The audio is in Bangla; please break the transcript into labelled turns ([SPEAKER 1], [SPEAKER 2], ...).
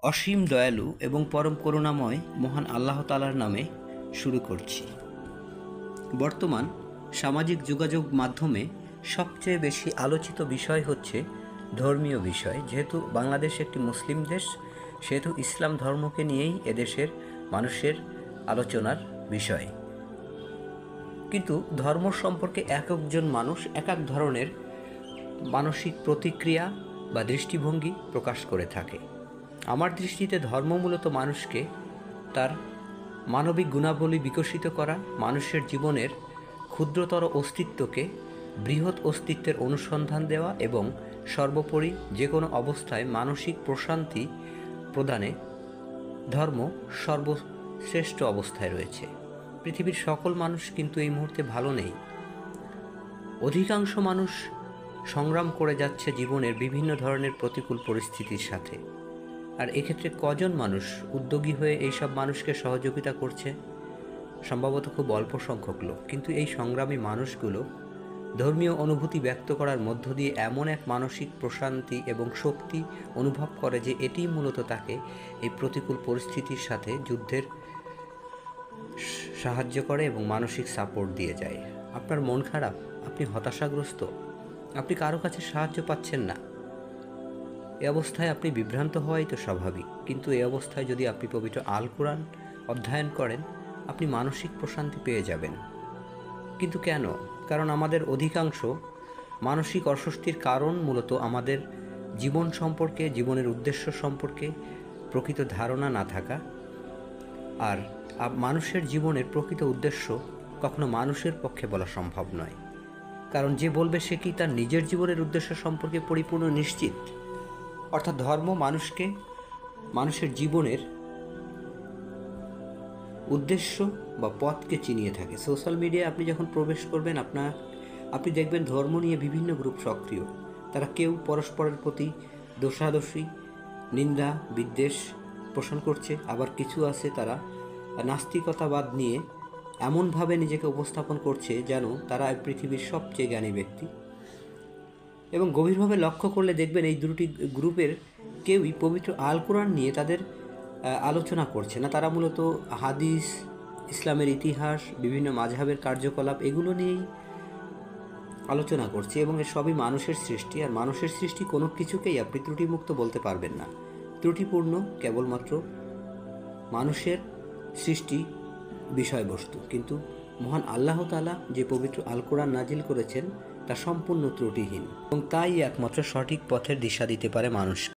[SPEAKER 1] অসীম দয়ালু এবং পরম করুণাময় মহান আল্লাহ তাআলার নামে শুরু করছি। বর্তমান সামাজিক যোগাযোগ মাধ্যমে সবচেয়ে বেশি আলোচিত বিষয় হচ্ছে ধর্মীয় বিষয়। যেহেতু বাংলাদেশ একটি মুসলিম দেশ, সেহেতু ইসলাম ধর্মকে নিয়েই এদেশের মানুষের আলোচনার বিষয়। কিন্তু ধর্ম সম্পর্কে এক একজন মানুষ এক এক ধরনের মানসিক প্রতিক্রিয়া বা দৃষ্টিভঙ্গি প্রকাশ করে থাকে। আমার দৃষ্টিতে ধর্ম মূলত মানুষকে তার মানবিক গুণাবলী বিকশিত করা, মানুষের জীবনের ক্ষুদ্রতর অস্তিত্বকে বৃহৎ অস্তিত্বের অনুসন্ধান দেওয়া এবং সর্বোপরি যে কোনো অবস্থায় মানসিক প্রশান্তি প্রদানে ধর্ম সর্বশ্রেষ্ঠ অবস্থায় রয়েছে। পৃথিবীর সকল মানুষ কিন্তু এই মুহূর্তে ভালো নেই। অধিকাংশ মানুষ সংগ্রাম করে যাচ্ছে জীবনের বিভিন্ন ধরনের প্রতিকূল পরিস্থিতির সাথে। আর এক্ষেত্রে কজন মানুষ উদ্যোগী হয়ে এইসব মানুষকে সহযোগিতা করছে? সম্ভবত খুব অল্প সংখ্যক লোক। কিন্তু এই সংগ্রামী মানুষগুলো ধর্মীয় অনুভূতি ব্যক্ত করার মধ্য দিয়ে এমন এক মানসিক প্রশান্তি এবং শক্তি অনুভব করে যে এটিই মূলত তাকে এই প্রতিকূল পরিস্থিতির সাথে যুদ্ধের সাহায্য করে এবং মানসিক সাপোর্ট দিয়ে যায়। আপনার মন খারাপ, আপনি হতাশাগ্রস্ত, আপনি কারো কাছে সাহায্য পাচ্ছেন না, এই অবস্থায় আপনি বিভ্রান্ত হওয়াই তো স্বাভাবিক। কিন্তু এই অবস্থায় যদি আপনি পবিত্র আল কোরআন অধ্যয়ন করেন, আপনি মানসিক প্রশান্তি পেয়ে যাবেন। কিন্তু কেন? কারণ আমাদের অধিকাংশ মানসিক অস্বস্তির কারণ মূলত আমাদের জীবন সম্পর্কে, জীবনের উদ্দেশ্য সম্পর্কে প্রকৃত ধারণা না থাকা। আর মানুষের জীবনের প্রকৃত উদ্দেশ্য কখনো মানুষের পক্ষে বলা সম্ভব নয়। কারণ যে বলবে সে কি তার নিজের জীবনের উদ্দেশ্য সম্পর্কে পরিপূর্ণ নিশ্চিত? অর্থাৎ ধর্ম মানুষকে মানুষের জীবনের উদ্দেশ্য বা পথকে চিনিয়ে থাকে। সোশ্যাল মিডিয়ায় আপনি যখন প্রবেশ করবেন, আপনি দেখবেন ধর্ম নিয়ে বিভিন্ন গ্রুপ সক্রিয়। তারা কেউ পরস্পরের প্রতি দোষাদোষী, নিন্দা, বিদ্বেষ পোষণ করছে। আবার কিছু আছে তারা নাস্তিকতাবাদ নিয়ে এমনভাবে নিজেকে উপস্থাপন করছে যেন তারা পৃথিবীর সবচেয়ে জ্ঞানী ব্যক্তি। এবং গভীরভাবে লক্ষ্য করলে দেখবেন এই দুটি গ্রুপের কেউই পবিত্র আল কোরআন নিয়ে তাদের আলোচনা করছে না। তারা মূলত হাদিস, ইসলামের ইতিহাস, বিভিন্ন মাযহাবের কার্যকলাপ এগুলো নিয়েই আলোচনা করছে। এবং এর সবই মানুষের সৃষ্টি। আর মানুষের সৃষ্টি কোনো কিছুকেই আপনি ত্রুটিমুক্ত বলতে পারবেন না। ত্রুটিপূর্ণ কেবলমাত্র মানুষের সৃষ্টি বিষয়বস্তু। কিন্তু মহান আল্লাহ তাআলা যে পবিত্র আল কোরআন নাজিল করেছেন তা সম্পূর্ণ ত্রুটিহীন এবং তাই একমাত্র সঠিক পথের দিশা দিতে পারে মানুষকে।